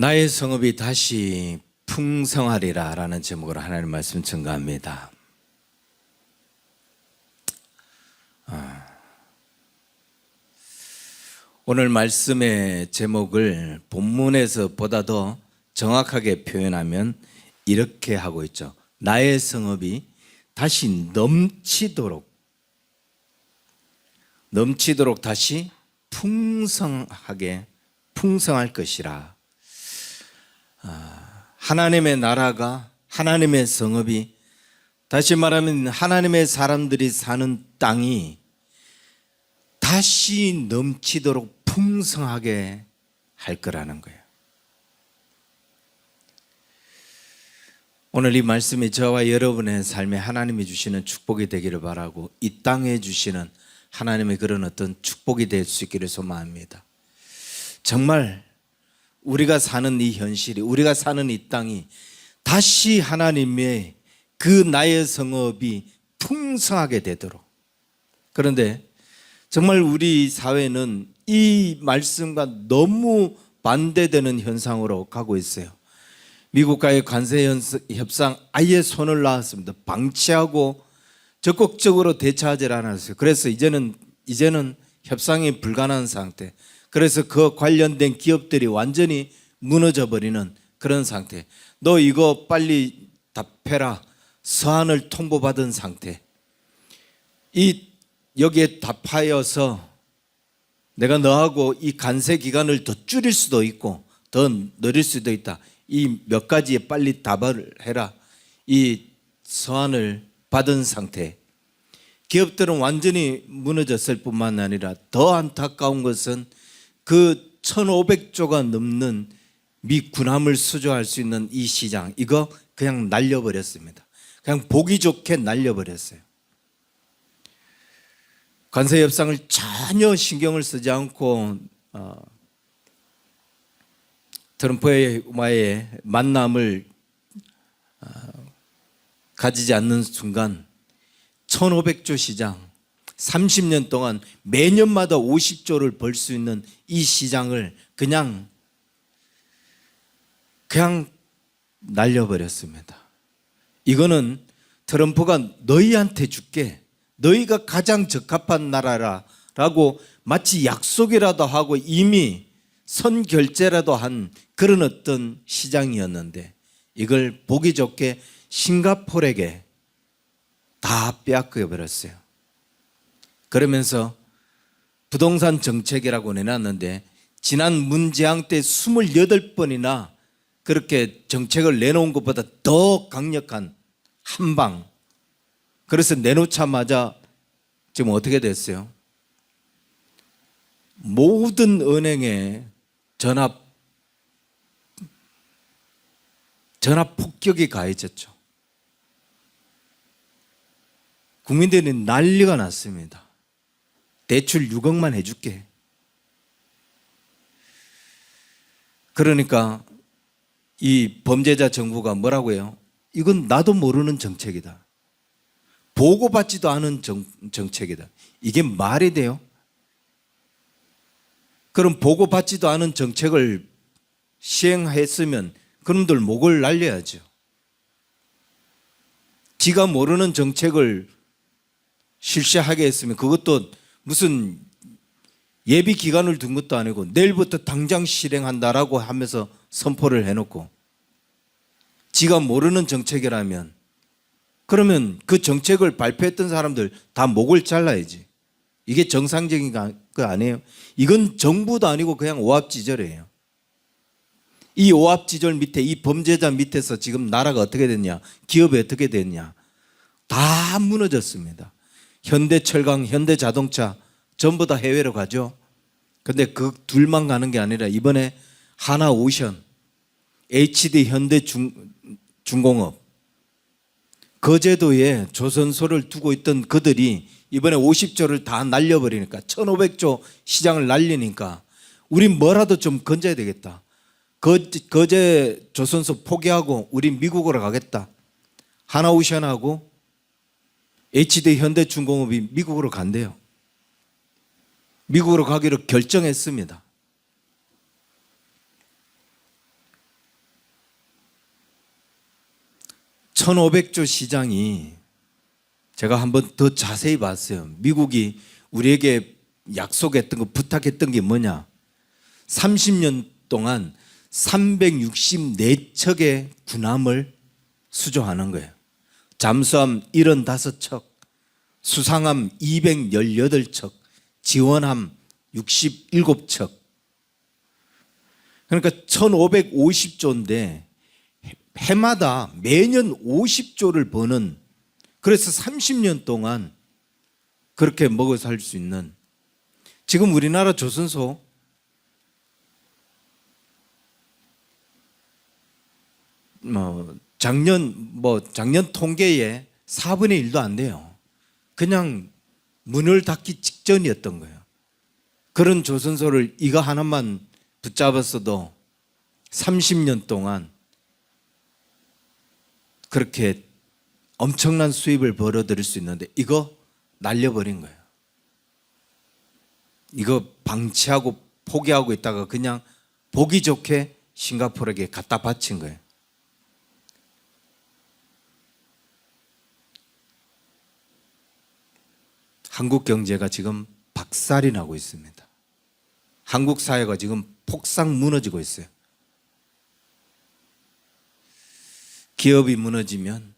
나의 성읍이 다시 풍성하리라 라는 제목으로 하나님 말씀 증거합니다. 오늘 말씀의 제목을 본문에서 보다 더 정확하게 표현하면 이렇게 하고 있죠. 나의 성읍이 다시 넘치도록 다시 풍성할 것이라. 하나님의 나라가, 하나님의 성읍이, 다시 말하면 하나님의 사람들이 사는 땅이 다시 넘치도록 풍성하게 할 거라는 거예요. 오늘 이 말씀이 저와 여러분의 삶에 하나님이 주시는 축복이 되기를 바라고, 이 땅에 주시는 하나님의 그런 어떤 축복이 될 수 있기를 소망합니다. 정말 우리가 사는 이 현실이, 우리가 사는 이 땅이 다시 하나님의 그 나의 성읍이 풍성하게 되도록. 그런데 정말 우리 사회는 이 말씀과 너무 반대되는 현상으로 가고 있어요. 미국과의 관세 협상 아예 손을 놨습니다. 방치하고 적극적으로 대처하지 않았어요. 그래서 이제는 협상이 불가능한 상태. 그래서 그 관련된 기업들이 완전히 무너져 버리는 그런 상태. 너 이거 빨리 답해라. 서한을 통보받은 상태. 여기에 답하여서 내가 너하고 이 관세 기간을 더 줄일 수도 있고 더 늘릴 수도 있다. 이 몇 가지에 빨리 답을 해라. 이 서한을 받은 상태. 기업들은 완전히 무너졌을 뿐만 아니라 더 안타까운 것은 그 1,500조가 넘는 미 군함을 수주할 수 있는 이 시장, 이거 그냥 날려버렸습니다. 그냥 보기 좋게 날려버렸어요. 관세 협상을 전혀 신경을 쓰지 않고 트럼프와의 만남을 가지지 않는 순간 1,500조 시장, 30년 동안 매년마다 50조를 벌 수 있는 이 시장을 그냥 날려버렸습니다. 이거는 트럼프가 너희한테 줄게, 너희가 가장 적합한 나라라고 마치 약속이라도 하고 이미 선결제라도 한 그런 어떤 시장이었는데 이걸 보기 좋게 싱가포르에게 다 빼앗겨 버렸어요. 그러면서 부동산 정책이라고 내놨는데 지난 문재앙 때 28번이나 그렇게 정책을 내놓은 것보다 더 강력한 한방. 그래서 내놓자마자 지금 어떻게 됐어요? 모든 은행에 전화 폭격이 가해졌죠. 국민들이 난리가 났습니다. 대출 6억만 해줄게. 그러니까 이 범죄자 정부가 뭐라고 해요? 이건 나도 모르는 정책이다. 보고받지도 않은 정책이다. 이게 말이 돼요? 그럼 보고받지도 않은 정책을 시행했으면 그놈들 목을 날려야죠. 지가 모르는 정책을 실시하게 했으면 그것도 무슨 예비 기간을 둔 것도 아니고 내일부터 당장 실행한다라고 하면서 선포를 해놓고 지가 모르는 정책이라면 그러면 그 정책을 발표했던 사람들 다 목을 잘라야지. 이게 정상적인 거 아니에요? 이건 정부도 아니고 그냥 오합지졸이에요. 이 오합지졸 밑에 이 범죄자 밑에서 지금 나라가 어떻게 됐냐, 기업이 어떻게 됐냐, 다 무너졌습니다. 현대철강, 현대자동차 전부 다 해외로 가죠. 근데 그 둘만 가는 게 아니라 이번에 하나오션, HD 현대중공업, 거제도에 조선소를 두고 있던 그들이 이번에 50조를 다 날려버리니까 1,500조 시장을 날리니까 우린 뭐라도 좀 건져야 되겠다. 거제 조선소 포기하고 우린 미국으로 가겠다. 하나오션하고 HD 현대중공업이 미국으로 간대요. 미국으로 가기로 결정했습니다. (1500조) 시장이 제가 한번 더 자세히 봤어요. 미국이 우리에게 약속했던 거, 부탁했던 게 뭐냐? 30년 동안 364척의 군함을 수조하는 거예요. 잠수함 75척, 수상함 218척, 지원함 67척. 그러니까 1550조인데 해마다 매년 50조를 버는, 그래서 30년 동안 그렇게 먹어 살 수 있는, 지금 우리나라 조선소 작년 통계에 4분의 1도 안 돼요. 그냥 문을 닫기 직전이었던 거예요. 그런 조선소를 이거 하나만 붙잡았어도 30년 동안 그렇게 엄청난 수입을 벌어들일 수 있는데 이거 날려버린 거예요. 이거 방치하고 포기하고 있다가 그냥 보기 좋게 싱가포르에게 갖다 바친 거예요. 한국 경제가 지금 박살이 나고 있습니다. 한국 사회가 지금 폭삭 무너지고 있어요. 기업이 무너지면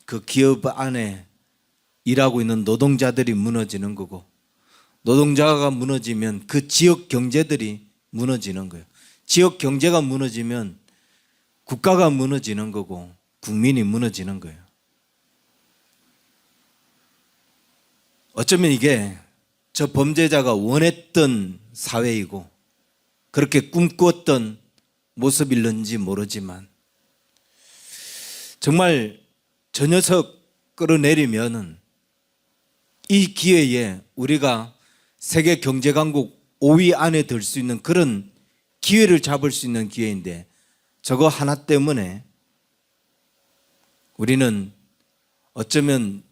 그 기업 안에 일하고 있는 노동자들이 무너지는 거고, 노동자가 무너지면 그 지역 경제들이 무너지는 거예요. 지역 경제가 무너지면 국가가 무너지는 거고 국민이 무너지는 거예요. 어쩌면 이게 저 범죄자가 원했던 사회이고 그렇게 꿈꾸었던 모습일는지 모르지만, 정말 저 녀석 끌어내리면은 이 기회에 우리가 세계 경제 강국 5위 안에 들 수 있는 그런 기회를 잡을 수 있는 기회인데, 저거 하나 때문에 우리는 어쩌면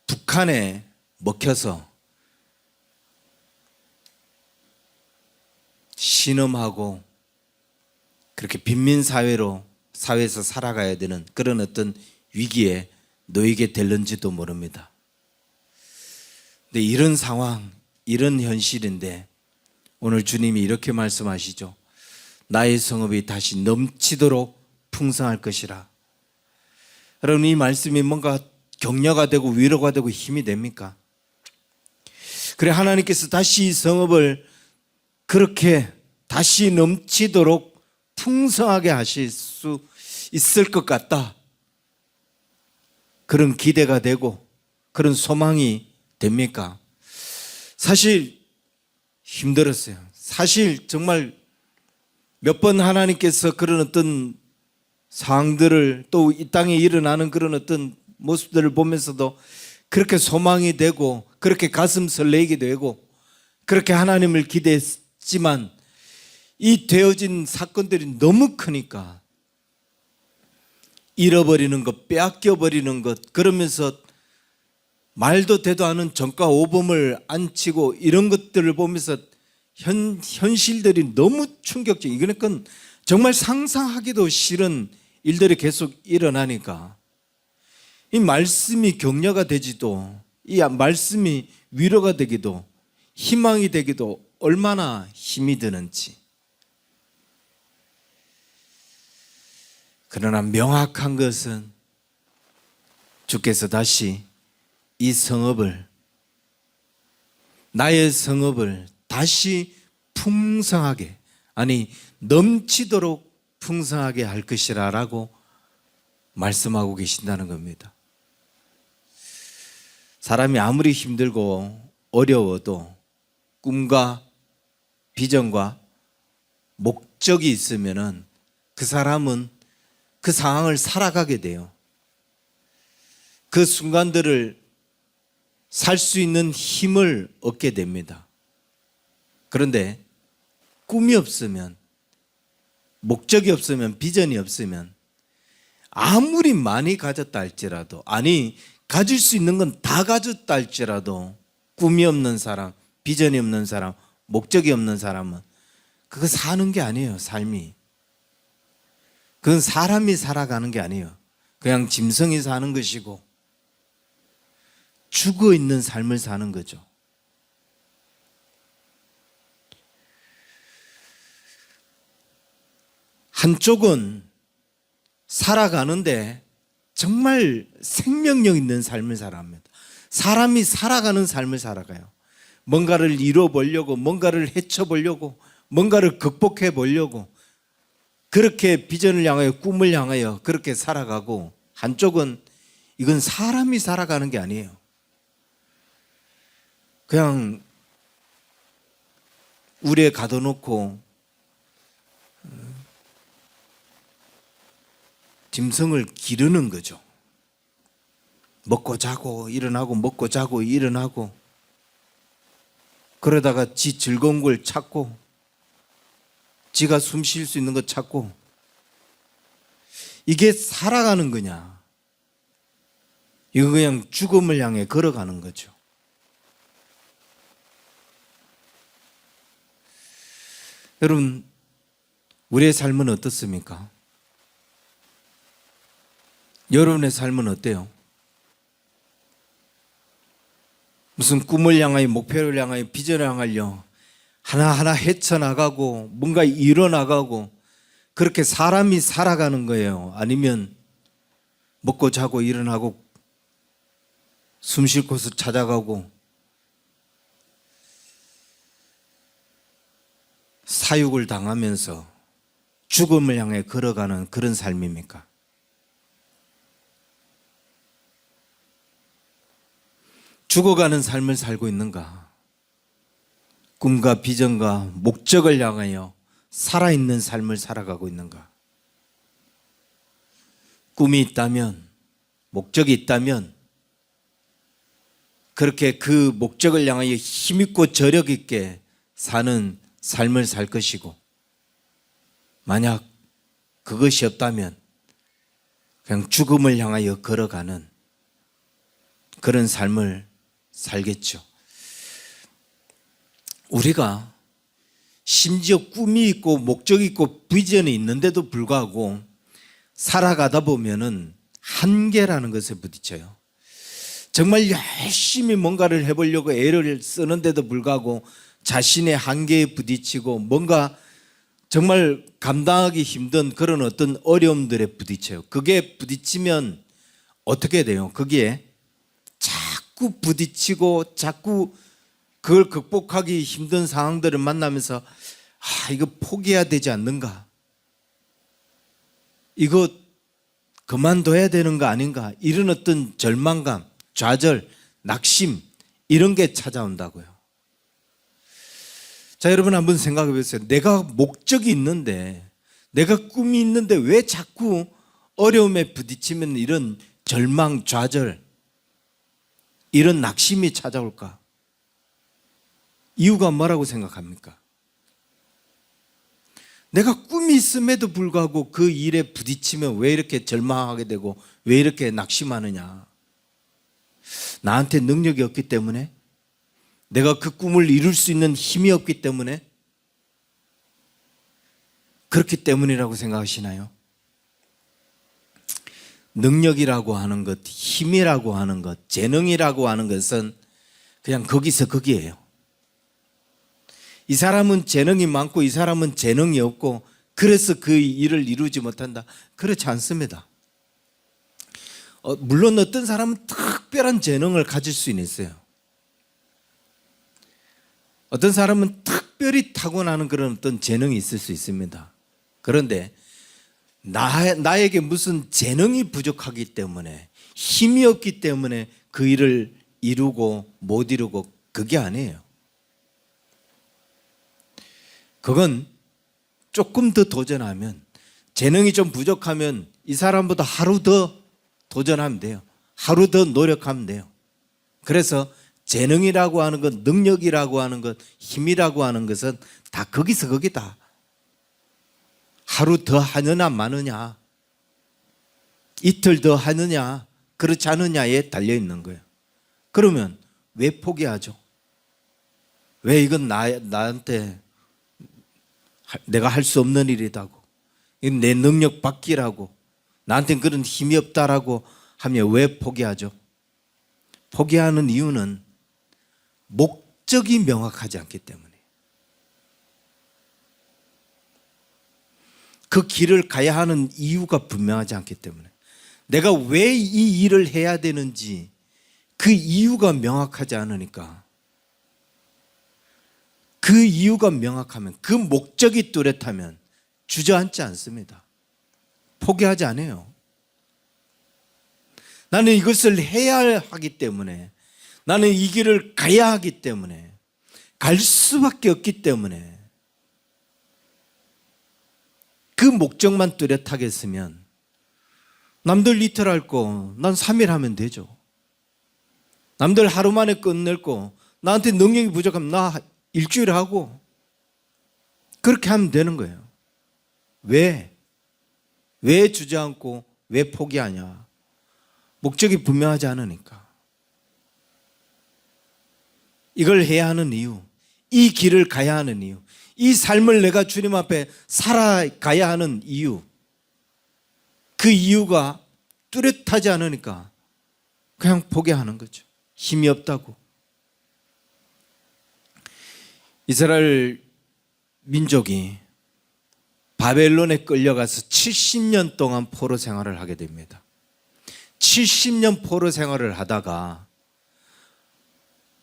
북한에 먹혀서 신음하고 그렇게 빈민사회로 사회에서 살아가야 되는 그런 어떤 위기에 놓이게 될는지도 모릅니다. 근데 이런 상황, 이런 현실인데 오늘 주님이 이렇게 말씀하시죠. 나의 성읍이 다시 넘치도록 풍성할 것이라. 여러분, 이 말씀이 뭔가 격려가 되고 위로가 되고 힘이 됩니까? 그래, 하나님께서 다시 이 성읍을 그렇게 다시 넘치도록 풍성하게 하실 수 있을 것 같다. 그런 기대가 되고 그런 소망이 됩니까? 사실 힘들었어요. 사실 정말 몇 번 하나님께서 그런 어떤 상황들을, 또 이 땅에 일어나는 그런 어떤 모습들을 보면서도 그렇게 소망이 되고 그렇게 가슴 설레게 되고 그렇게 하나님을 기대했지만, 이 되어진 사건들이 너무 크니까 잃어버리는 것, 빼앗겨버리는 것, 그러면서 말도 되도 않은 전과 오범을 안치고 이런 것들을 보면서 현실들이 너무 충격적이에요. 그러니까 정말 상상하기도 싫은 일들이 계속 일어나니까 이 말씀이 격려가 되지도, 이 말씀이 위로가 되기도, 희망이 되기도 얼마나 힘이 드는지. 그러나 명확한 것은 주께서 다시 이 성읍을, 나의 성읍을 다시 풍성하게, 아니 넘치도록 풍성하게 할 것이라라고 말씀하고 계신다는 겁니다. 사람이 아무리 힘들고 어려워도 꿈과 비전과 목적이 있으면은 그 사람은 그 상황을 살아가게 돼요. 그 순간들을 살 수 있는 힘을 얻게 됩니다. 그런데 꿈이 없으면, 목적이 없으면, 비전이 없으면 아무리 많이 가졌다 할지라도, 아니 가질 수 있는 건 다 가졌다 할지라도 꿈이 없는 사람, 비전이 없는 사람, 목적이 없는 사람은 그거 사는 게 아니에요. 삶이. 그건 사람이 살아가는 게 아니에요. 그냥 짐승이 사는 것이고 죽어 있는 삶을 사는 거죠. 한쪽은 살아가는데 정말 생명력 있는 삶을 살아갑니다. 사람이 살아가는 삶을 살아가요. 뭔가를 이뤄보려고, 뭔가를 헤쳐보려고, 뭔가를 극복해 보려고, 그렇게 비전을 향하여, 꿈을 향하여 그렇게 살아가고, 한쪽은 이건 사람이 살아가는 게 아니에요. 그냥 우리에 가둬놓고 짐승을 기르는 거죠. 먹고 자고 일어나고 먹고 자고 일어나고, 그러다가 지 즐거운 걸 찾고 지가 숨 쉴 수 있는 거 찾고, 이게 살아가는 거냐? 이거 그냥 죽음을 향해 걸어가는 거죠. 여러분, 우리의 삶은 어떻습니까? 여러분의 삶은 어때요? 무슨 꿈을 향하여, 목표를 향하여, 비전을 향하여 하나하나 헤쳐나가고 뭔가 이뤄나가고 그렇게 사람이 살아가는 거예요? 아니면 먹고 자고 일어나고 숨 쉴 곳을 찾아가고 사육을 당하면서 죽음을 향해 걸어가는 그런 삶입니까? 죽어가는 삶을 살고 있는가? 꿈과 비전과 목적을 향하여 살아있는 삶을 살아가고 있는가? 꿈이 있다면, 목적이 있다면 그렇게 그 목적을 향하여 힘있고 저력 있게 사는 삶을 살 것이고, 만약 그것이 없다면 그냥 죽음을 향하여 걸어가는 그런 삶을 살겠죠. 우리가 심지어 꿈이 있고 목적이 있고 비전이 있는데도 불구하고 살아가다 보면은 한계라는 것에 부딪혀요. 정말 열심히 뭔가를 해보려고 애를 쓰는데도 불구하고 자신의 한계에 부딪히고 뭔가 정말 감당하기 힘든 그런 어떤 어려움들에 부딪혀요. 그게 부딪히면 어떻게 돼요? 거기에 자꾸 부딪히고 자꾸 그걸 극복하기 힘든 상황들을 만나면서 이거 포기해야 되지 않는가? 이거 그만둬야 되는 거 아닌가? 이런 어떤 절망감, 좌절, 낙심 이런 게 찾아온다고요. 자, 여러분 한번 생각해 보세요. 내가 목적이 있는데, 내가 꿈이 있는데 왜 자꾸 어려움에 부딪히면 이런 절망, 좌절, 이런 낙심이 찾아올까? 이유가 뭐라고 생각합니까? 내가 꿈이 있음에도 불구하고 그 일에 부딪히면 왜 이렇게 절망하게 되고 왜 이렇게 낙심하느냐? 나한테 능력이 없기 때문에? 내가 그 꿈을 이룰 수 있는 힘이 없기 때문에? 그렇기 때문이라고 생각하시나요? 능력이라고 하는 것, 힘이라고 하는 것, 재능이라고 하는 것은 그냥 거기서 거기에요. 이 사람은 재능이 많고 이 사람은 재능이 없고 그래서 그 일을 이루지 못한다. 그렇지 않습니다. 물론 어떤 사람은 특별한 재능을 가질 수는 있어요. 어떤 사람은 특별히 타고나는 그런 어떤 재능이 있을 수 있습니다. 그런데 나에게 무슨 재능이 부족하기 때문에, 힘이 없기 때문에 그 일을 이루고 못 이루고 그게 아니에요. 그건 조금 더 도전하면, 재능이 좀 부족하면 이 사람보다 하루 더 도전하면 돼요. 하루 더 노력하면 돼요. 그래서 재능이라고 하는 것, 능력이라고 하는 것, 힘이라고 하는 것은 다 거기서 거기다. 하루 더 하느냐 마느냐, 이틀 더 하느냐 그렇지 않느냐에 달려 있는 거예요. 그러면 왜 포기하죠? 왜 이건 나한테 내가 할 수 없는 일이라고, 이건 내 능력 밖이라고 나한테는 그런 힘이 없다라고 하면 왜 포기하죠? 포기하는 이유는 목적이 명확하지 않기 때문에, 그 길을 가야 하는 이유가 분명하지 않기 때문에, 내가 왜 이 일을 해야 되는지 그 이유가 명확하지 않으니까, 그 이유가 명확하면, 그 목적이 뚜렷하면 주저앉지 않습니다. 포기하지 않아요. 나는 이것을 해야 하기 때문에, 나는 이 길을 가야 하기 때문에, 갈 수밖에 없기 때문에, 그 목적만 뚜렷하게 했으면 남들 이틀 할 거 난 3일 하면 되죠. 남들 하루 만에 끝낼 거 나한테 능력이 부족하면 나 일주일 하고, 그렇게 하면 되는 거예요. 왜 주저앉고 왜 포기하냐? 목적이 분명하지 않으니까. 이걸 해야 하는 이유, 이 길을 가야 하는 이유, 이 삶을 내가 주님 앞에 살아가야 하는 이유, 그 이유가 뚜렷하지 않으니까 그냥 포기하는 거죠. 힘이 없다고. 이스라엘 민족이 바벨론에 끌려가서 70년 동안 포로 생활을 하게 됩니다. 70년 포로 생활을 하다가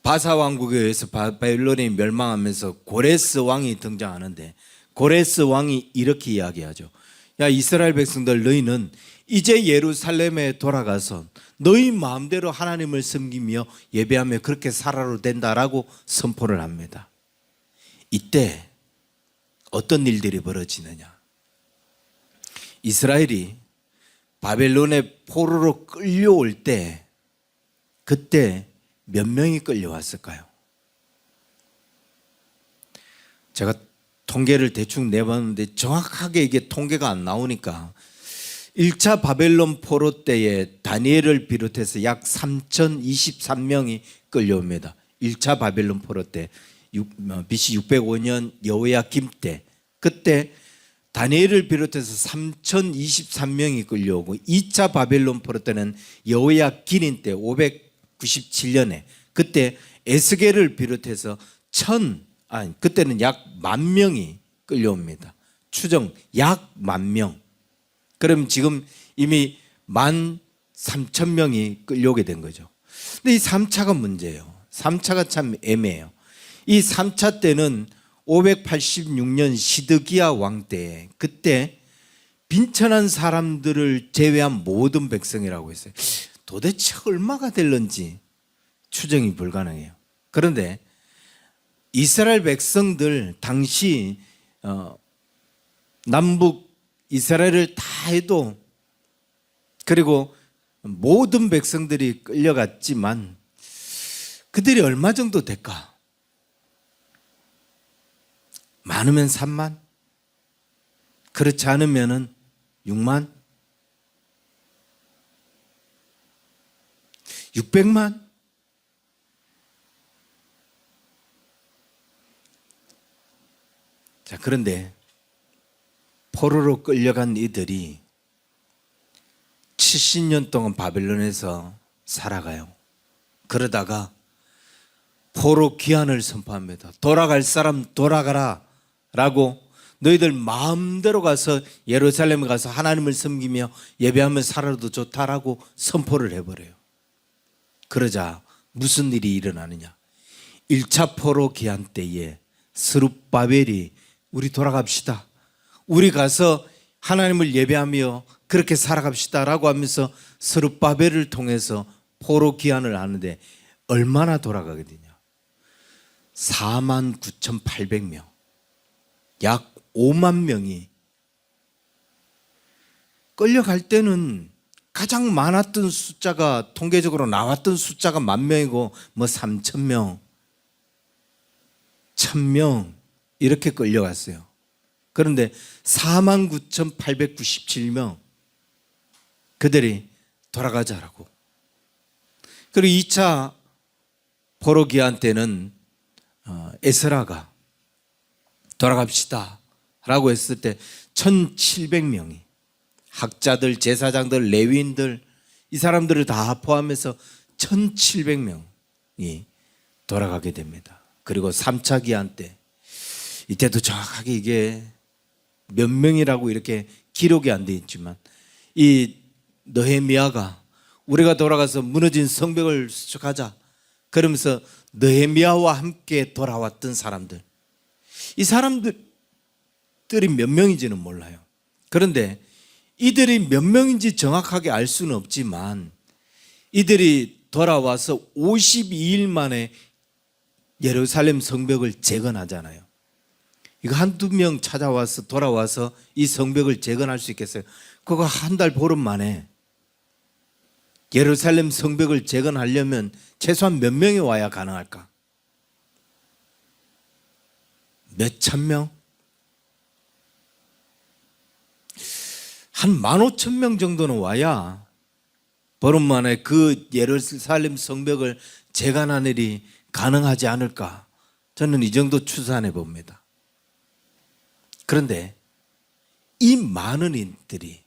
바사 왕국에 의해서 바벨론이 멸망하면서 고레스 왕이 등장하는데, 고레스 왕이 이렇게 이야기하죠. 야, 이스라엘 백성들, 너희는 이제 예루살렘에 돌아가서 너희 마음대로 하나님을 섬기며 예배하며 그렇게 살아도 된다라고 선포를 합니다. 이때 어떤 일들이 벌어지느냐? 이스라엘이 바벨론의 포로로 끌려올 때, 그때 몇 명이 끌려왔을까요? 제가 통계를 대충 내봤는데 정확하게 이게 통계가 안 나오니까 1차 바벨론 포로 때에 다니엘을 비롯해서 약 3023명이 끌려옵니다. 1차 바벨론 포로 때 BC 605년 여호야김 때, 그때 다니엘을 비롯해서 3023명이 끌려오고, 2차 바벨론 포로 때는 여호야긴 때 597년에 그때 에스겔을 비롯해서 그때는 약 10,000명이 끌려옵니다. 추정 약 10,000명. 그럼 지금 이미 13,000명이 끌려오게 된 거죠. 근데 이 3차가 문제예요. 3차가 참 애매해요. 이 3차 때는 586년 시드기야 왕 때, 그때 빈천한 사람들을 제외한 모든 백성이라고 했어요. 도대체 얼마가 될런지 추정이 불가능해요. 그런데 이스라엘 백성들 당시 남북 이스라엘을 다 해도, 그리고 모든 백성들이 끌려갔지만 그들이 얼마 정도 될까? 많으면 3만? 그렇지 않으면 6만? 600만? 자, 그런데 포로로 끌려간 이들이 70년 동안 바벨론에서 살아가요. 그러다가 포로 귀환을 선포합니다. 돌아갈 사람 돌아가라 라고, 너희들 마음대로 가서 예루살렘에 가서 하나님을 섬기며 예배하며 살아도 좋다라고 선포를 해버려요. 그러자 무슨 일이 일어나느냐? 1차 포로 귀환 때에 스룹바벨이 우리 돌아갑시다, 우리 가서 하나님을 예배하며 그렇게 살아갑시다 라고 하면서 스룹바벨을 통해서 포로 귀환을 하는데 얼마나 돌아가게 되냐? 49,800명, 약 5만 명이. 끌려갈 때는 가장 많았던 숫자가, 통계적으로 나왔던 숫자가 10,000명이고 뭐 3,000명, 1,000명 이렇게 끌려갔어요. 그런데 49,897명 그들이 돌아가자라고. 그리고 2차 포로 귀환 때는 에스라가 돌아갑시다 라고 했을 때 1,700명이 학자들, 제사장들, 레위인들 이 사람들을 다 포함해서 1,700명이 돌아가게 됩니다. 그리고 3차 기한 때 이때도 정확하게 이게 몇 명이라고 이렇게 기록이 안 돼 있지만 이 느헤미야가 우리가 돌아가서 무너진 성벽을 수축하자 그러면서 느헤미야와 함께 돌아왔던 사람들, 이 사람들이 몇 명인지는 몰라요. 그런데 이들이 몇 명인지 정확하게 알 수는 없지만 이들이 돌아와서 52일 만에 예루살렘 성벽을 재건하잖아요. 이거 한두 명 찾아와서 돌아와서 이 성벽을 재건할 수 있겠어요? 그거 한 달 보름 만에 예루살렘 성벽을 재건하려면 최소한 몇 명이 와야 가능할까? 몇 천 명? 한 15,000명 정도는 와야 보름 만에 그 예루살렘 성벽을 재건하는 일이 가능하지 않을까? 저는 이 정도 추산해 봅니다. 그런데 이 많은 인들이,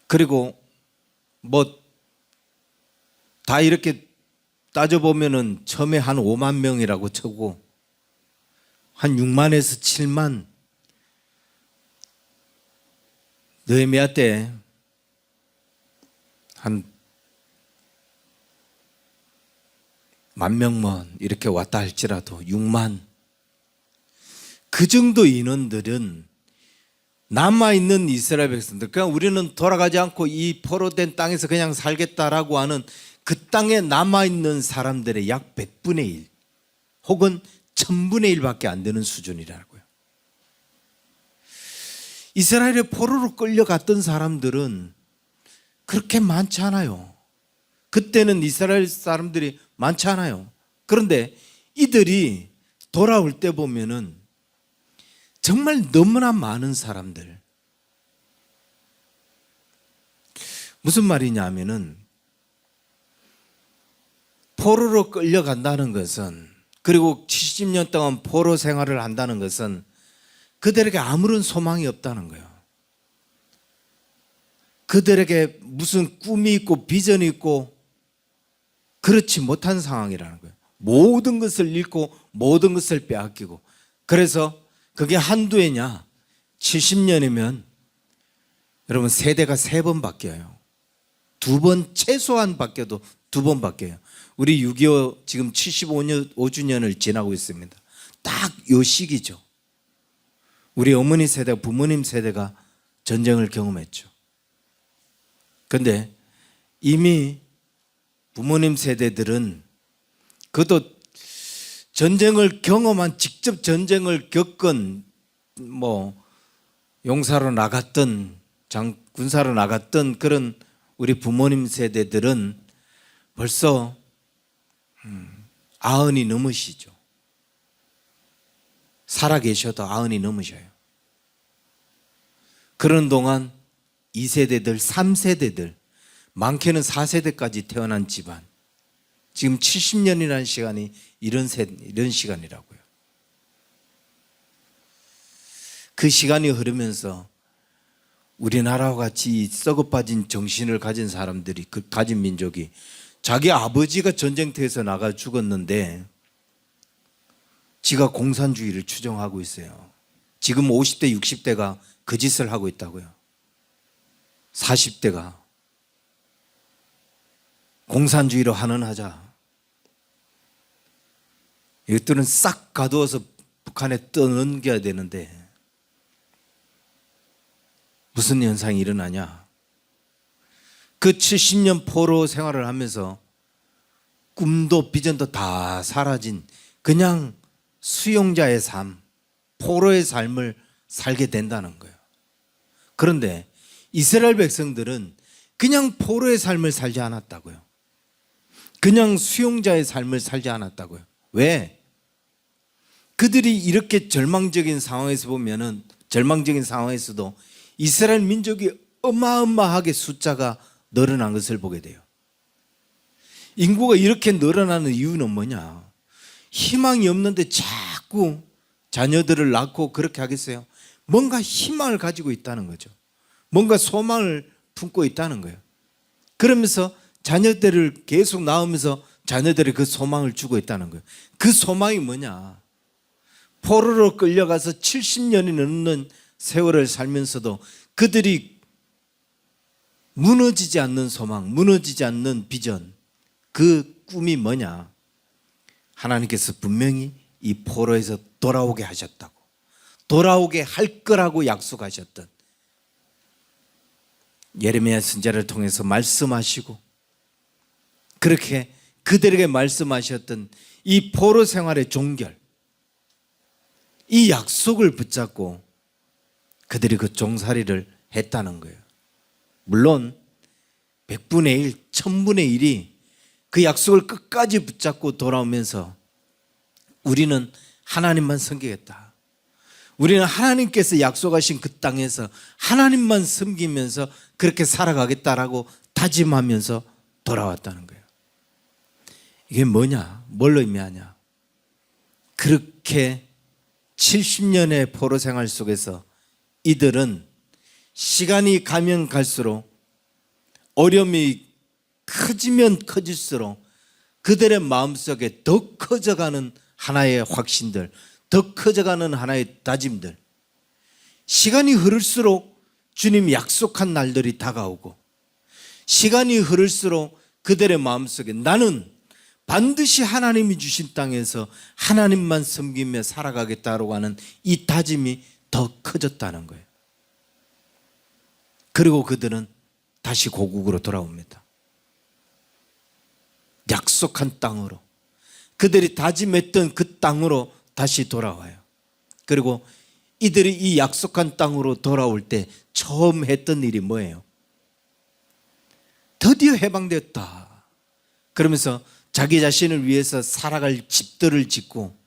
그리고 뭐 다 이렇게 따져보면은 처음에 한 5만 명이라고 쳐고 한 6만에서 7만, 느헤미야 때 한 10,000명 이렇게 왔다 할지라도 6만, 그 정도 인원들은 남아있는 이스라엘 백성들, 그냥 우리는 돌아가지 않고 이 포로된 땅에서 그냥 살겠다라고 하는 그 땅에 남아있는 사람들의 약 100분의 1 혹은 1000분의 1밖에 안 되는 수준이라고요. 이스라엘의 포로로 끌려갔던 사람들은 그렇게 많지 않아요. 그때는 이스라엘 사람들이 많지 않아요. 그런데 이들이 돌아올 때 보면은 정말 너무나 많은 사람들. 무슨 말이냐 하면은 포로로 끌려간다는 것은, 그리고 70년 동안 포로 생활을 한다는 것은 그들에게 아무런 소망이 없다는 거예요. 그들에게 무슨 꿈이 있고 비전이 있고 그렇지 못한 상황이라는 거예요. 모든 것을 잃고 모든 것을 빼앗기고. 그래서 그게 한두 해냐? 70년이면 여러분 세대가 3번 바뀌어요. 2번 최소한 바뀌어도 2번 바뀌어요. 우리 6.25 지금 75주년을 지나고 있습니다. 딱 요 시기죠. 우리 어머니 세대, 부모님 세대가 전쟁을 경험했죠. 그런데 이미 부모님 세대들은 그것도 전쟁을 경험한, 직접 전쟁을 겪은, 뭐 용사로 나갔던, 군사로 나갔던 그런 우리 부모님 세대들은 벌써 90이 넘으시죠. 살아계셔도 90이 넘으셔요. 그런 동안 2세대들, 3세대들, 많게는 4세대까지 태어난 집안, 지금 70년이라는 시간이 이런 시간이라고요. 그 시간이 흐르면서 우리나라와 같이 썩어빠진 정신을 가진 사람들이, 그 가진 민족이, 자기 아버지가 전쟁터에서 나가 죽었는데 지가 공산주의를 추종하고 있어요. 지금 50대, 60대가 그 짓을 하고 있다고요. 40대가 공산주의로 환원하자. 이것들은 싹 가두어서 북한에 떠넘겨야 되는데 무슨 현상이 일어나냐? 그 70년 포로 생활을 하면서 꿈도 비전도 다 사라진 그냥 수용자의 삶, 포로의 삶을 살게 된다는 거예요. 그런데 이스라엘 백성들은 그냥 포로의 삶을 살지 않았다고요. 그냥 수용자의 삶을 살지 않았다고요. 왜? 그들이 이렇게 절망적인 상황에서 보면은, 절망적인 상황에서도 이스라엘 민족이 어마어마하게 숫자가 늘어난 것을 보게 돼요. 인구가 이렇게 늘어나는 이유는 뭐냐? 희망이 없는데 자꾸 자녀들을 낳고 그렇게 하겠어요? 뭔가 희망을 가지고 있다는 거죠. 뭔가 소망을 품고 있다는 거예요. 그러면서 자녀들을 계속 낳으면서 자녀들이 그 소망을 주고 있다는 거예요. 그 소망이 뭐냐? 포로로 끌려가서 70년이 넘는 세월을 살면서도 그들이 무너지지 않는 소망, 무너지지 않는 비전, 그 꿈이 뭐냐? 하나님께서 분명히 이 포로에서 돌아오게 하셨다고, 돌아오게 할 거라고 약속하셨던, 예레미야 선지자를 통해서 말씀하시고 그렇게 그들에게 말씀하셨던 이 포로 생활의 종결, 이 약속을 붙잡고 그들이 그 종살이를 했다는 거예요. 물론 100분의 1, 1000분의 1이 그 약속을 끝까지 붙잡고 돌아오면서 우리는 하나님만 섬기겠다, 우리는 하나님께서 약속하신 그 땅에서 하나님만 섬기면서 그렇게 살아가겠다라고 다짐하면서 돌아왔다는 거예요. 이게 뭐냐? 뭘 의미하냐? 그렇게 70년의 포로 생활 속에서 이들은 시간이 가면 갈수록, 어려움이 커지면 커질수록 그들의 마음속에 더 커져가는 하나의 확신들, 더 커져가는 하나의 다짐들, 시간이 흐를수록 주님이 약속한 날들이 다가오고, 시간이 흐를수록 그들의 마음속에 나는 반드시 하나님이 주신 땅에서 하나님만 섬기며 살아가겠다고 하는 이 다짐이 더 커졌다는 거예요. 그리고 그들은 다시 고국으로 돌아옵니다. 약속한 땅으로, 그들이 다짐했던 그 땅으로 다시 돌아와요. 그리고 이들이 이 약속한 땅으로 돌아올 때 처음 했던 일이 뭐예요? 드디어 해방되었다 그러면서 자기 자신을 위해서 살아갈 집들을 짓고,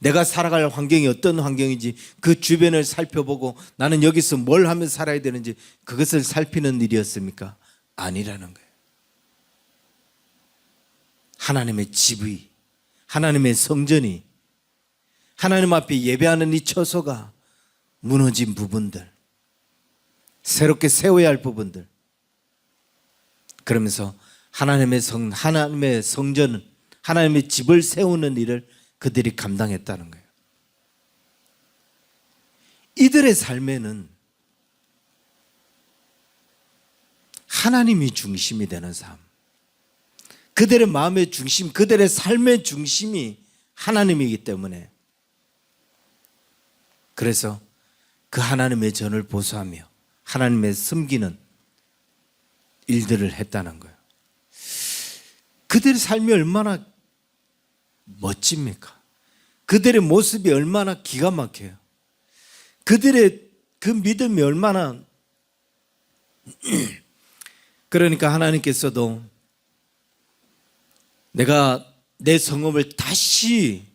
내가 살아갈 환경이 어떤 환경인지 그 주변을 살펴보고 나는 여기서 뭘 하면서 살아야 되는지 그것을 살피는 일이었습니까? 아니라는 거예요. 하나님의 집이, 하나님의 성전이, 하나님 앞에 예배하는 이 처소가 무너진 부분들, 새롭게 세워야 할 부분들, 그러면서 하나님의 성전은, 하나님의 집을 세우는 일을 그들이 감당했다는 거예요. 이들의 삶에는 하나님이 중심이 되는 삶, 그들의 마음의 중심, 그들의 삶의 중심이 하나님이기 때문에, 그래서 그 하나님의 전을 보수하며 하나님의 섬기는 일들을 했다는 거예요. 그들의 삶이 얼마나 멋집니까? 그들의 모습이 얼마나 기가 막혀요. 그들의 그 믿음이 얼마나 그러니까 하나님께서도 내가 내 성읍을 다시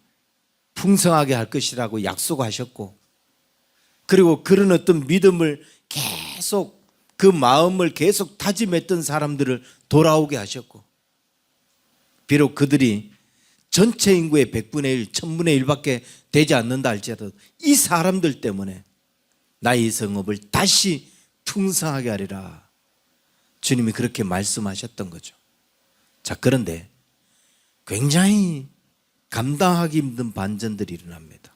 풍성하게 할 것이라고 약속하셨고, 그리고 그런 어떤 믿음을 계속, 그 마음을 계속 다짐했던 사람들을 돌아오게 하셨고, 비록 그들이 전체 인구의 100분의 1, 1000분의 1밖에 되지 않는다 할지라도 이 사람들 때문에 나의 성읍을 다시 풍성하게 하리라, 주님이 그렇게 말씀하셨던 거죠. 자, 그런데 굉장히 감당하기 힘든 반전들이 일어납니다.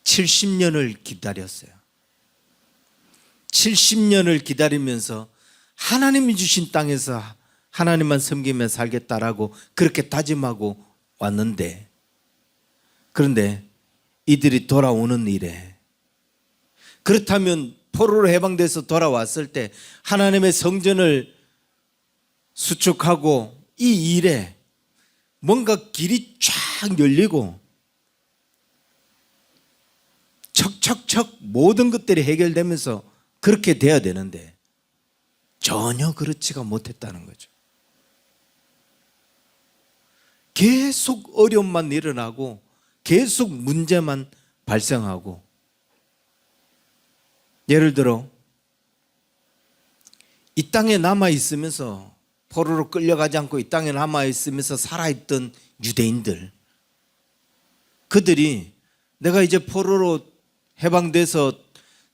70년을 기다렸어요. 70년을 기다리면서 하나님이 주신 땅에서 하나님만 섬기며 살겠다라고 그렇게 다짐하고 왔는데, 그런데 이들이 돌아오는 일에, 그렇다면 포로로 해방돼서 돌아왔을 때 하나님의 성전을 수축하고 이 일에 뭔가 길이 쫙 열리고 척척척 모든 것들이 해결되면서 그렇게 돼야 되는데 전혀 그렇지가 못했다는 거죠. 계속 어려움만 일어나고 계속 문제만 발생하고, 예를 들어 이 땅에 남아 있으면서, 포로로 끌려가지 않고 이 땅에 남아 있으면서 살아있던 유대인들, 그들이 내가 이제 포로로 해방돼서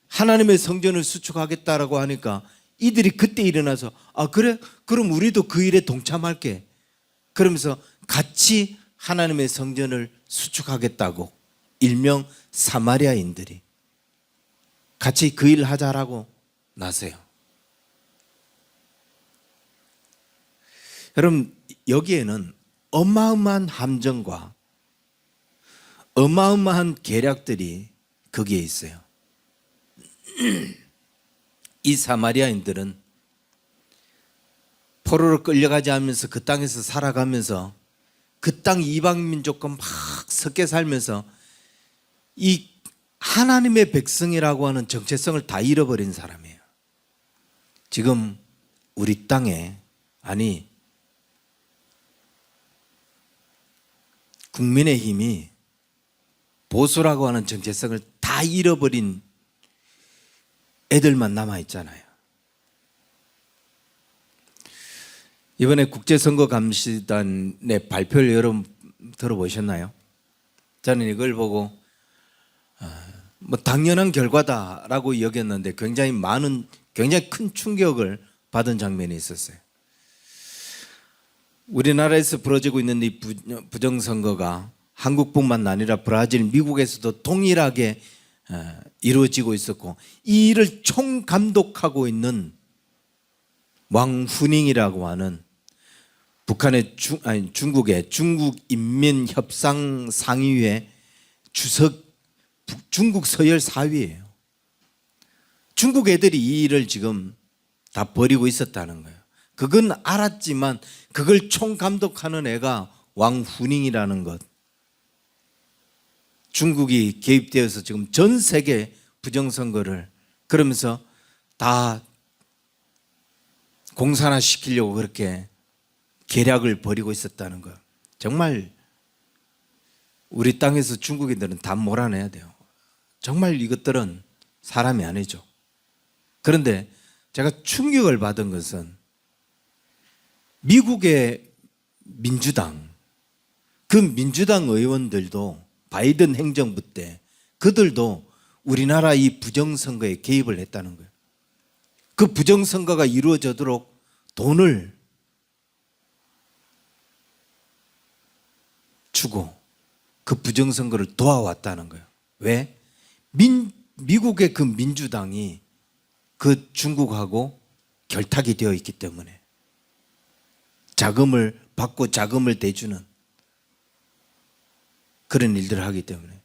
하나님의 성전을 수축하겠다라고 하니까 이들이 그때 일어나서 그래? 그럼 우리도 그 일에 동참할게. 그러면서 같이 하나님의 성전을 수축하겠다고 일명 사마리아인들이 같이 그 일을 하자라고 나서요. 여러분, 여기에는 어마어마한 함정과 어마어마한 계략들이 거기에 있어요. 이 사마리아인들은 포로로 끌려가지 않으면서 그 땅에서 살아가면서 그 땅 이방 민족과 막 섞여 살면서 이 하나님의 백성이라고 하는 정체성을 다 잃어버린 사람이에요. 지금 우리 땅에, 아니 국민의힘이 보수라고 하는 정체성을 다 잃어버린 애들만 남아있잖아요. 이번에 국제선거감시단의 발표를 여러분 들어보셨나요? 저는 이걸 보고 당연한 결과다라고 여겼는데 굉장히 큰 충격을 받은 장면이 있었어요. 우리나라에서 벌어지고 있는 이 부정선거가 한국뿐만 아니라 브라질, 미국에서도 동일하게 이루어지고 있었고, 이 일을 총감독하고 있는 왕후닝이라고 하는 중국의 중국인민협상상의회 주석, 중국 서열 4위예요. 중국 애들이 이 일을 지금 다 벌이고 있었다는 거예요. 그건 알았지만 그걸 총감독하는 애가 왕후닝이라는 것. 중국이 개입되어서 지금 전 세계 부정선거를 그러면서 다 공산화시키려고 그렇게 계략을 벌이고 있었다는 거. 정말 우리 땅에서 중국인들은 다 몰아내야 돼요. 정말 이것들은 사람이 아니죠. 그런데 제가 충격을 받은 것은 미국의 민주당, 그 민주당 의원들도 바이든 행정부 때 그들도 우리나라 이 부정선거에 개입을 했다는 거예요. 그 부정선거가 이루어지도록 돈을 주고 그 부정선거를 도와왔다는 거예요. 왜? 미국의 그 민주당이 그 중국하고 결탁이 되어 있기 때문에 자금을 받고 자금을 대주는 그런 일들을 하기 때문에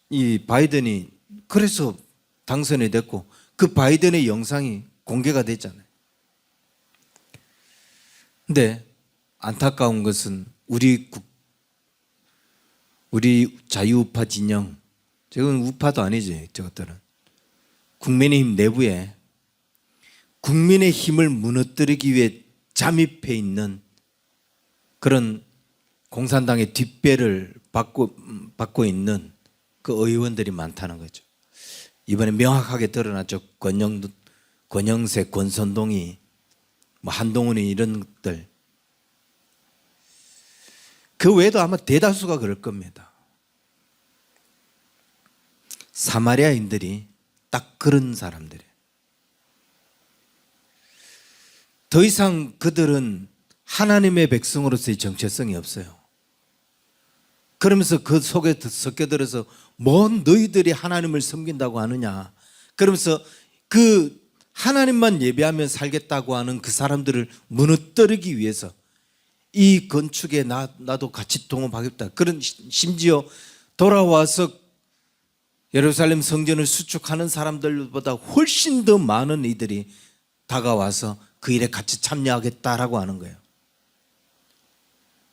이 바이든이 그래서 당선이 됐고 그 바이든의 영상이 공개가 됐잖아요. 근데 안타까운 것은 우리 자유우파 진영, 저건 우파도 아니지, 저것들은 국민의힘 내부에 국민의 힘을 무너뜨리기 위해 잠입해 있는 그런 공산당의 뒷배를 받고 있는 그 의원들이 많다는 거죠. 이번에 명확하게 드러났죠. 권영세, 권선동이, 한동훈이 이런 것들. 그 외에도 아마 대다수가 그럴 겁니다. 사마리아인들이 딱 그런 사람들이에요. 더 이상 그들은 하나님의 백성으로서의 정체성이 없어요. 그러면서 그 속에 섞여들어서 뭔 너희들이 하나님을 섬긴다고 하느냐, 그러면서 그 하나님만 예배하며 살겠다고 하는 그 사람들을 무너뜨리기 위해서 이 건축에 나도 같이 동업하겠다. 그런, 심지어 돌아와서 예루살렘 성전을 수축하는 사람들보다 훨씬 더 많은 이들이 다가와서 그 일에 같이 참여하겠다라고 하는 거예요.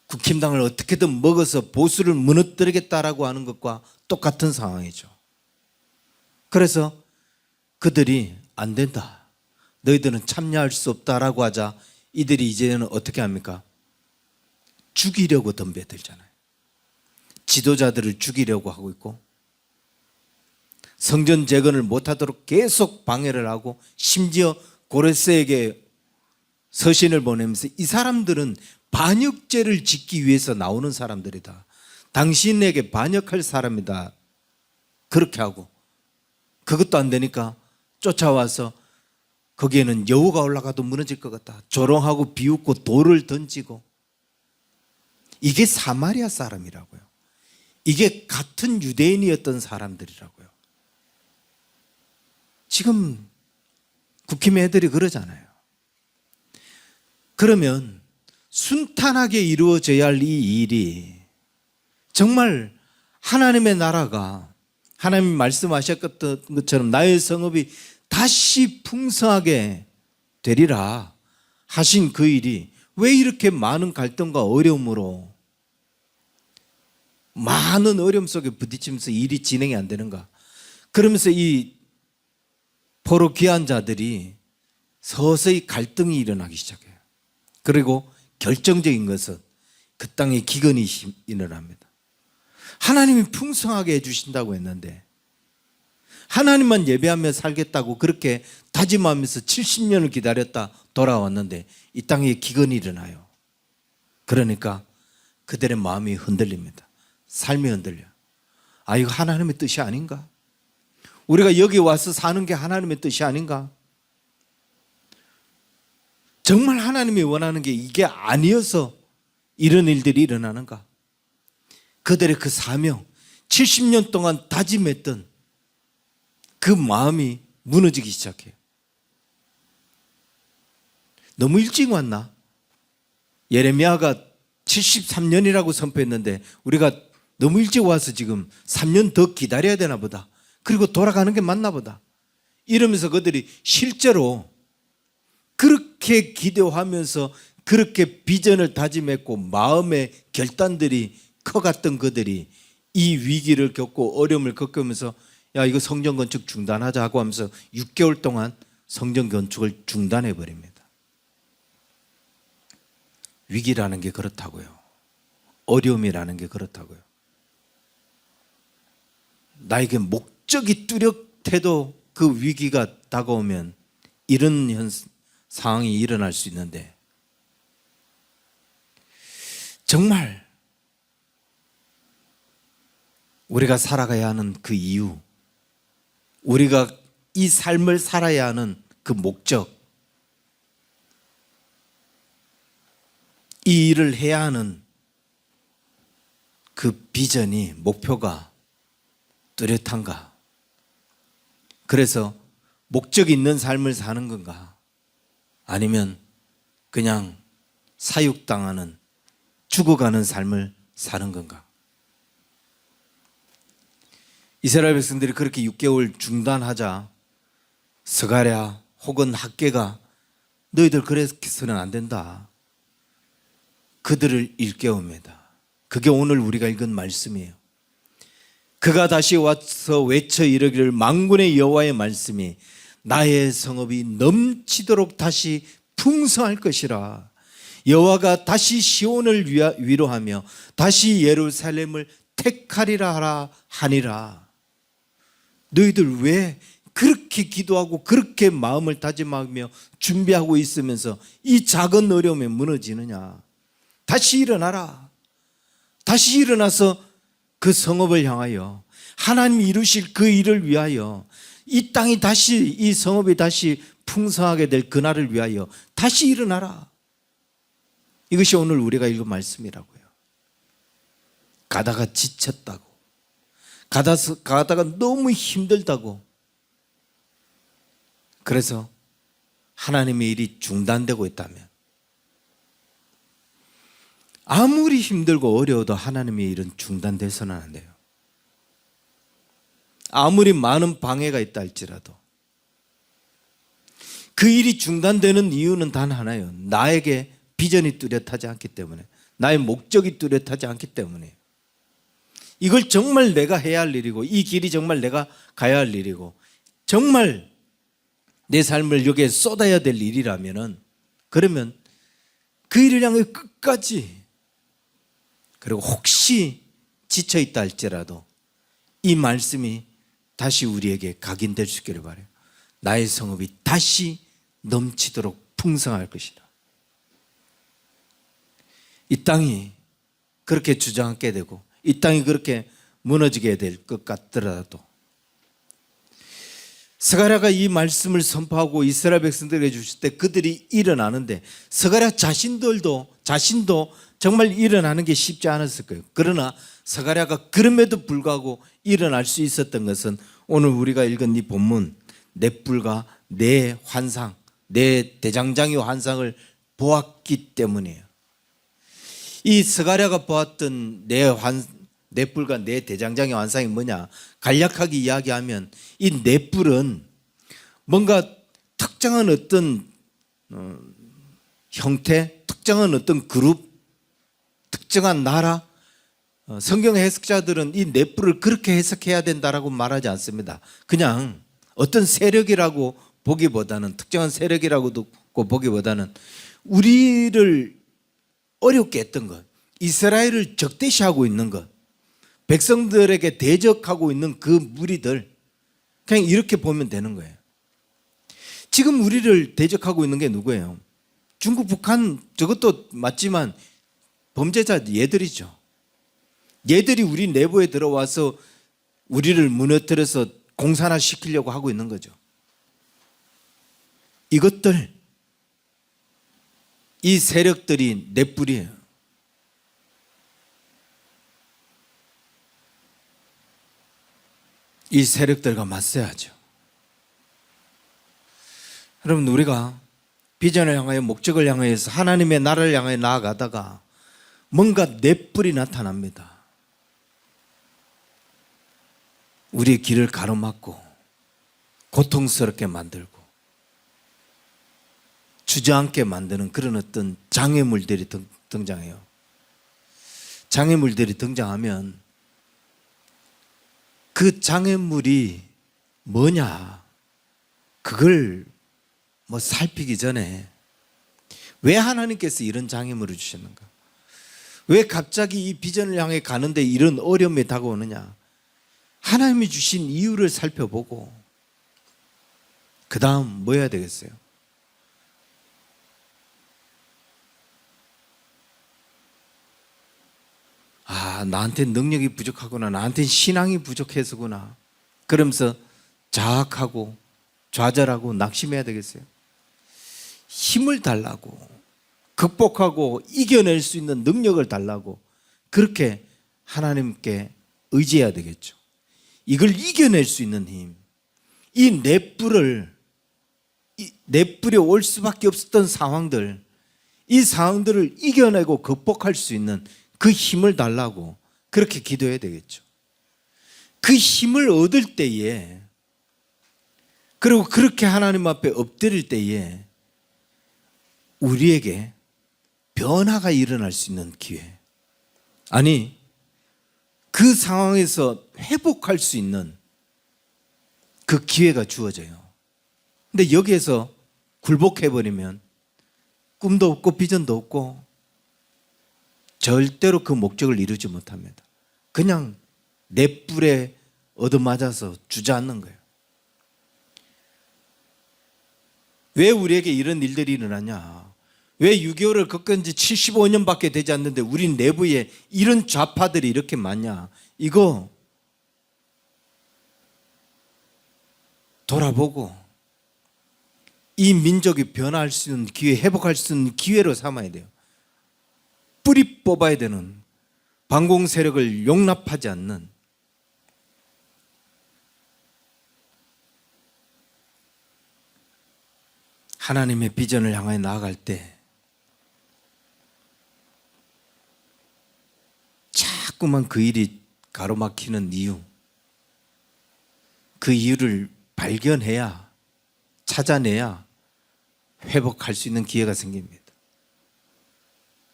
국힘당을 어떻게든 먹어서 보수를 무너뜨리겠다라고 하는 것과 똑같은 상황이죠. 그래서 그들이 안 된다, 너희들은 참여할 수 없다라고 하자 이들이 이제는 어떻게 합니까? 죽이려고 덤벼들잖아요. 지도자들을 죽이려고 하고 있고 성전 재건을 못하도록 계속 방해를 하고 심지어 고레스에게 서신을 보내면서 이 사람들은 반역죄를 짓기 위해서 나오는 사람들이다, 당신에게 반역할 사람이다, 그렇게 하고 그것도 안 되니까 쫓아와서 거기에는 여우가 올라가도 무너질 것 같다. 조롱하고 비웃고 돌을 던지고. 이게 사마리아 사람이라고요. 이게 같은 유대인이었던 사람들이라고요. 지금 국힘 애들이 그러잖아요. 그러면 순탄하게 이루어져야 할 이 일이 정말 하나님의 나라가 하나님이 말씀하셨던 것처럼 나의 성읍이 다시 풍성하게 되리라 하신 그 일이 왜 이렇게 많은 갈등과 어려움으로 많은 어려움 속에 부딪히면서 일이 진행이 안 되는가? 그러면서 이 포로 귀한 자들이 서서히 갈등이 일어나기 시작해요. 그리고 결정적인 것은 그 땅에 기근이 일어납니다. 하나님이 풍성하게 해주신다고 했는데 하나님만 예배하며 살겠다고 그렇게 다짐하면서 70년을 기다렸다 돌아왔는데 이 땅에 기근이 일어나요. 그러니까 그들의 마음이 흔들립니다. 삶이 흔들려. 아, 이거 하나님의 뜻이 아닌가? 우리가 여기 와서 사는 게 하나님의 뜻이 아닌가? 정말 하나님이 원하는 게 이게 아니어서 이런 일들이 일어나는가? 그들의 그 사명, 70년 동안 다짐했던 그 마음이 무너지기 시작해요. 너무 일찍 왔나? 예레미야가 73년이라고 선포했는데 우리가 너무 일찍 와서 지금 3년 더 기다려야 되나 보다. 그리고 돌아가는 게 맞나 보다. 이러면서 그들이 실제로 그렇게 기도하면서 그렇게 비전을 다짐했고 마음의 결단들이 커갔던 그들이 이 위기를 겪고 어려움을 겪으면서 야, 이거 성전 건축 중단하자고 하면서 6개월 동안 성전 건축을 중단해 버립니다. 위기라는 게 그렇다고요. 어려움이라는 게 그렇다고요. 나에게 목적이 뚜렷해도 그 위기가 다가오면 이런 상황이 일어날 수 있는데 정말 우리가 살아가야 하는 그 이유, 우리가 이 삶을 살아야 하는 그 목적, 이 일을 해야 하는 그 비전이, 목표가 뚜렷한가? 그래서 목적이 있는 삶을 사는 건가? 아니면 그냥 사육당하는, 죽어가는 삶을 사는 건가? 이스라엘 백성들이 그렇게 6개월 중단하자 스가랴 혹은 학개가 너희들 그래서는 안 된다. 그들을 일깨웁니다. 그게 오늘 우리가 읽은 말씀이에요. 그가 다시 와서 외쳐 이르기를 만군의 여호와의 말씀이 나의 성읍이 넘치도록 다시 풍성할 것이라. 여호와가 다시 시온을 위로하며 다시 예루살렘을 택하리라 하라 하니라. 너희들 왜 그렇게 기도하고 그렇게 마음을 다짐하며 준비하고 있으면서 이 작은 어려움에 무너지느냐? 다시 일어나라. 다시 일어나서 그 성읍을 향하여 하나님이 이루실 그 일을 위하여 이 땅이 다시, 이 성읍이 다시 풍성하게 될 그날을 위하여 다시 일어나라. 이것이 오늘 우리가 읽은 말씀이라고요. 가다가 지쳤다고, 가다가 너무 힘들다고, 그래서 하나님의 일이 중단되고 있다면 아무리 힘들고 어려워도 하나님의 일은 중단돼서는 안 돼요. 아무리 많은 방해가 있다 할지라도 그 일이 중단되는 이유는 단 하나예요. 나에게 비전이 뚜렷하지 않기 때문에, 나의 목적이 뚜렷하지 않기 때문에. 이걸 정말 내가 해야 할 일이고 이 길이 정말 내가 가야 할 일이고 정말 내 삶을 여기에 쏟아야 될 일이라면은, 그러면 그 일을 향해 끝까지, 그리고 혹시 지쳐있다 할지라도 이 말씀이 다시 우리에게 각인될 수 있기를 바라요. 나의 성읍이 다시 넘치도록 풍성할 것이다. 이 땅이 그렇게 주저앉게 되고 이 땅이 그렇게 무너지게 될 것 같더라도 스가랴가 이 말씀을 선포하고 이스라엘 백성들에게 주실 때 그들이 일어나는데 스가랴 자신도 정말 일어나는 게 쉽지 않았을 거예요. 그러나 스가랴가 그럼에도 불구하고 일어날 수 있었던 것은 오늘 우리가 읽은 이 본문 내 뿔과 내 환상, 내 대장장이 환상을 보았기 때문이에요. 이 스가랴가 보았던 내 뿔과 내 대장장이 환상이 뭐냐? 간략하게 이야기하면 이 내 뿔은 뭔가 특정한 어떤 형태, 특정한 어떤 그룹, 특정한 나라, 성경 해석자들은 이 내 뿔을 그렇게 해석해야 된다라고 말하지 않습니다. 그냥 어떤 세력이라고 보기보다는, 특정한 세력이라고 보기보다는 우리를 어렵게 했던 것, 이스라엘을 적대시하고 있는 것, 백성들에게 대적하고 있는 그 무리들, 그냥 이렇게 보면 되는 거예요. 지금 우리를 대적하고 있는 게 누구예요? 중국, 북한, 저것도 맞지만 범죄자 얘들이죠. 얘들이 우리 내부에 들어와서 우리를 무너뜨려서 공산화 시키려고 하고 있는 거죠. 이것들, 이 세력들이 내 뿔이에요. 이 세력들과 맞서야죠. 여러분, 우리가 비전을 향하여, 목적을 향하여서 하나님의 나라를 향하여 나아가다가 뭔가 내 뿔이 나타납니다. 우리의 길을 가로막고 고통스럽게 만들고 주저앉게 만드는 그런 어떤 장애물들이 등장해요. 장애물들이 등장하면 그 장애물이 뭐냐, 그걸 살피기 전에 왜 하나님께서 이런 장애물을 주셨는가? 왜 갑자기 이 비전을 향해 가는데 이런 어려움이 다가오느냐? 하나님이 주신 이유를 살펴보고 그 다음 뭐 해야 되겠어요? 나한테 능력이 부족하구나, 나한테 신앙이 부족해서구나, 그러면서 자학하고 좌절하고 낙심해야 되겠어요? 힘을 달라고, 극복하고 이겨낼 수 있는 능력을 달라고 그렇게 하나님께 의지해야 되겠죠. 이걸 이겨낼 수 있는 힘, 이 내 뿔에 올 수밖에 없었던 상황들, 이 상황들을 이겨내고 극복할 수 있는 그 힘을 달라고 그렇게 기도해야 되겠죠. 그 힘을 얻을 때에, 그리고 그렇게 하나님 앞에 엎드릴 때에 우리에게 변화가 일어날 수 있는 기회, 아니 그 상황에서 회복할 수 있는 그 기회가 주어져요. 근데 여기에서 굴복해버리면 꿈도 없고 비전도 없고 절대로 그 목적을 이루지 못합니다. 그냥 내 뿔에 얻어맞아서 주저앉는 거예요. 왜 우리에게 이런 일들이 일어나냐? 왜 6.25를 겪은 지 75년밖에 되지 않는데 우리 내부에 이런 좌파들이 이렇게 많냐? 이거 돌아보고 이 민족이 변화할 수 있는 기회, 회복할 수 있는 기회로 삼아야 돼요. 뿌리 뽑아야 되는, 반공 세력을 용납하지 않는, 하나님의 비전을 향해 나아갈 때 자꾸만 그 일이 가로막히는 이유, 그 이유를 발견해야, 찾아내야 회복할 수 있는 기회가 생깁니다.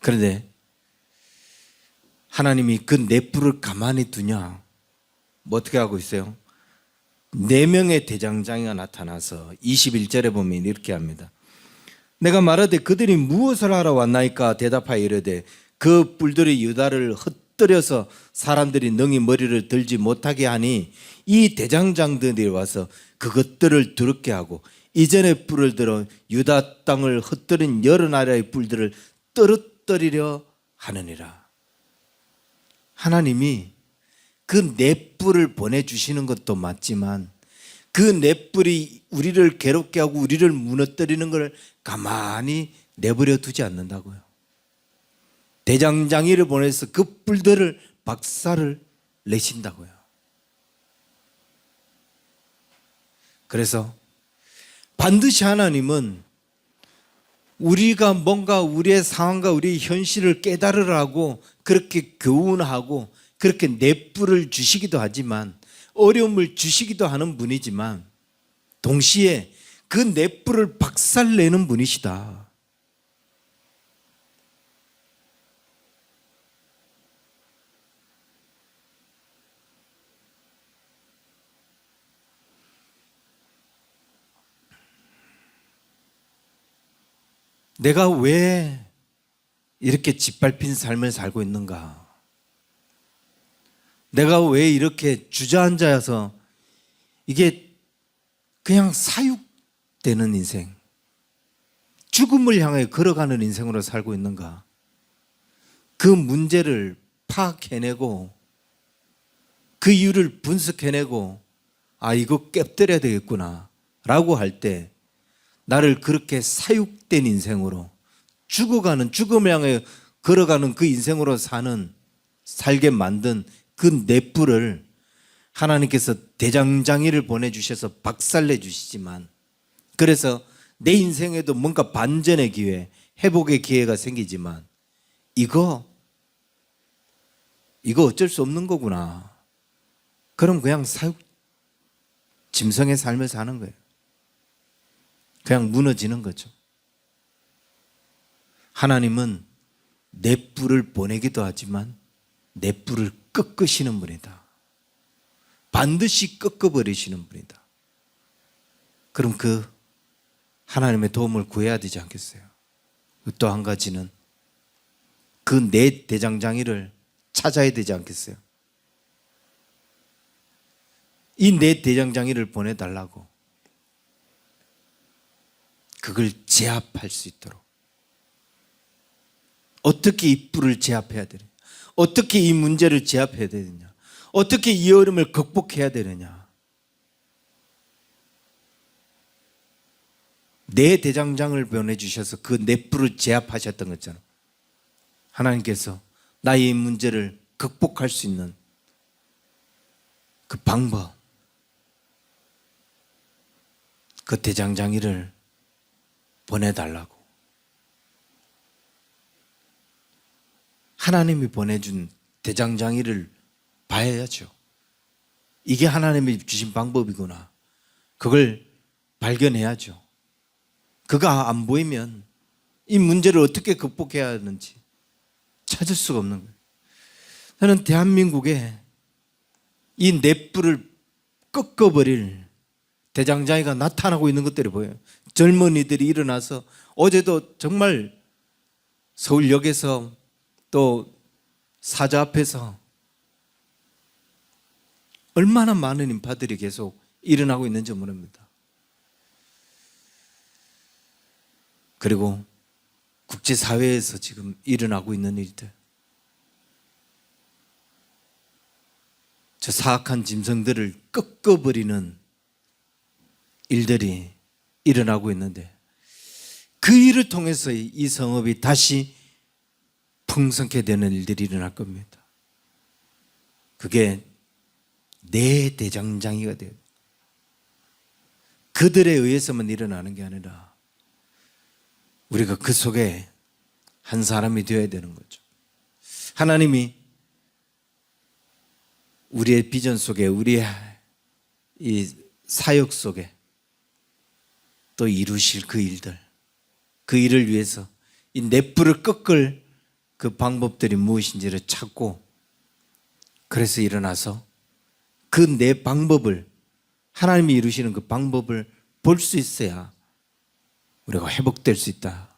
그런데 하나님이 그 내 뿔을 가만히 두냐? 어떻게 하고 있어요? 4명의 대장장이가 나타나서 21절에 보면 이렇게 합니다. 내가 말하되 그들이 무엇을 하러 왔나이까? 대답하여 이르되 그 뿔들이 유다를 흩뜨려서 사람들이 능히 머리를 들지 못하게 하니 이 대장장들이 와서 그것들을 두렵게 하고 이전의 뿔을 들어 유다 땅을 흩뜨린 여러 나라의 뿔들을 떨어뜨리려 하느니라. 하나님이 그 내 뿔을 보내주시는 것도 맞지만 그 넷불이 우리를 괴롭게 하고 우리를 무너뜨리는 걸 가만히 내버려 두지 않는다고요. 대장장이를 보내서 그 뿔들을 박살을 내신다고요. 그래서 반드시 하나님은 우리가 뭔가 우리의 상황과 우리의 현실을 깨달으라고 그렇게 교훈하고 그렇게 넷불을 주시기도 하지만, 어려움을 주시기도 하는 분이지만, 동시에 그 넷불을 박살내는 분이시다. 내가 왜 이렇게 짓밟힌 삶을 살고 있는가? 내가 왜 이렇게 주저앉아서 이게 그냥 사육되는 인생, 죽음을 향해 걸어가는 인생으로 살고 있는가? 그 문제를 파악해내고 그 이유를 분석해내고, 아, 이거 깨뜨려야 되겠구나 라고 할 때 나를 그렇게 사육된 인생으로, 죽어가는, 죽음을 향해 걸어가는 그 인생으로 살게 만든 그 넷불을 하나님께서 대장장이를 보내주셔서 박살내 주시지만, 그래서 내 인생에도 뭔가 반전의 기회, 회복의 기회가 생기지만, 이거 어쩔 수 없는 거구나. 그럼 그냥 짐승의 삶을 사는 거예요. 그냥 무너지는 거죠. 하나님은 넷불을 보내기도 하지만 넷불을 꺾으시는 분이다. 반드시 꺾어버리시는 분이다. 그럼 그 하나님의 도움을 구해야 되지 않겠어요? 또 한 가지는 그 넷 대장장이를 찾아야 되지 않겠어요? 이 넷 대장장이를 보내달라고, 그걸 제압할 수 있도록. 어떻게 이 뿔을 제압해야 되느냐? 어떻게 이 문제를 제압해야 되느냐? 어떻게 이 어려움을 극복해야 되느냐? 네 대장장을 보내주셔서 그 네 뿔을 제압하셨던 것처럼, 하나님께서 나의 이 문제를 극복할 수 있는 그 방법, 그 대장장이를 보내달라고. 하나님이 보내준 대장장이를 봐야죠. 이게 하나님이 주신 방법이구나. 그걸 발견해야죠. 그가 안 보이면 이 문제를 어떻게 극복해야 하는지 찾을 수가 없는 거예요. 저는 대한민국에 이 넷불을 꺾어버릴 대장장이가 나타나고 있는 것들이 보여요. 젊은이들이 일어나서, 어제도 정말 서울역에서 또 사자 앞에서 얼마나 많은 인파들이 계속 일어나고 있는지 모릅니다. 그리고 국제사회에서 지금 일어나고 있는 일들, 저 사악한 짐승들을 꺾어버리는 일들이 일어나고 있는데, 그 일을 통해서 이 성읍이 다시 풍성케 되는 일들이 일어날 겁니다. 그게 내 대장장이가 돼요. 그들에 의해서만 일어나는 게 아니라 우리가 그 속에 한 사람이 되어야 되는 거죠. 하나님이 우리의 비전 속에, 우리의 이 사역 속에 또 이루실 그 일들, 그 일을 위해서 이 넷불을 꺾을 그 방법들이 무엇인지를 찾고, 그래서 일어나서 그 내 방법을, 하나님이 이루시는 그 방법을 볼 수 있어야 우리가 회복될 수 있다.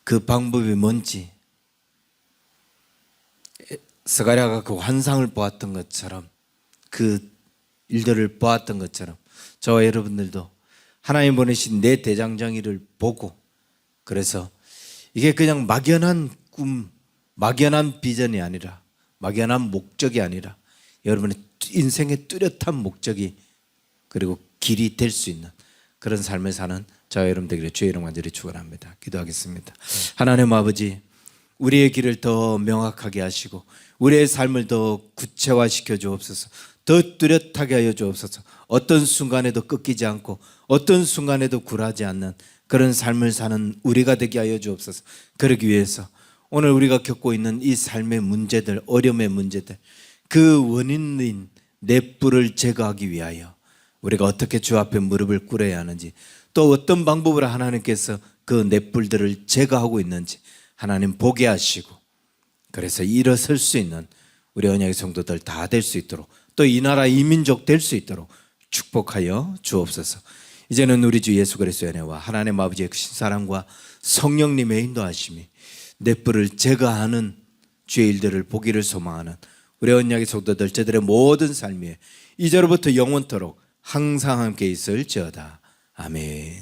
그 방법이 뭔지, 스가랴가 그 환상을 보았던 것처럼, 그 일들을 보았던 것처럼, 저와 여러분들도 하나님 보내신 내 대장장이를 보고, 그래서 이게 그냥 막연한 꿈, 막연한 비전이 아니라, 막연한 목적이 아니라, 여러분의 인생의 뚜렷한 목적이 그리고 길이 될 수 있는 그런 삶을 사는 저와 여러분 되기를 주의 이름 간절히 축원합니다. 기도하겠습니다. 하나님 아버지, 우리의 길을 더 명확하게 하시고 우리의 삶을 더 구체화시켜 주옵소서. 더 뚜렷하게 하여 주옵소서. 어떤 순간에도 꺾이지 않고 어떤 순간에도 굴하지 않는 그런 삶을 사는 우리가 되게 하여 주옵소서. 그러기 위해서 오늘 우리가 겪고 있는 이 삶의 문제들, 어려움의 문제들, 그 원인인 넷불을 제거하기 위하여 우리가 어떻게 주 앞에 무릎을 꿇어야 하는지, 또 어떤 방법으로 하나님께서 그 넷불들을 제거하고 있는지 하나님 보게 하시고, 그래서 일어설 수 있는 우리 언약의 성도들 다 될 수 있도록, 또 이 나라 이 민족 될 수 있도록 축복하여 주옵소서. 이제는 우리 주 예수 그리스도의 은혜와 하나님 아버지의 크신 사랑과 성령님의 인도하심이 넷불을 제거하는 주의 일들을 보기를 소망하는 우리 언약의 성도들 저들의 모든 삶 위에 이제로부터 영원토록 항상 함께 있을지어다. 아멘.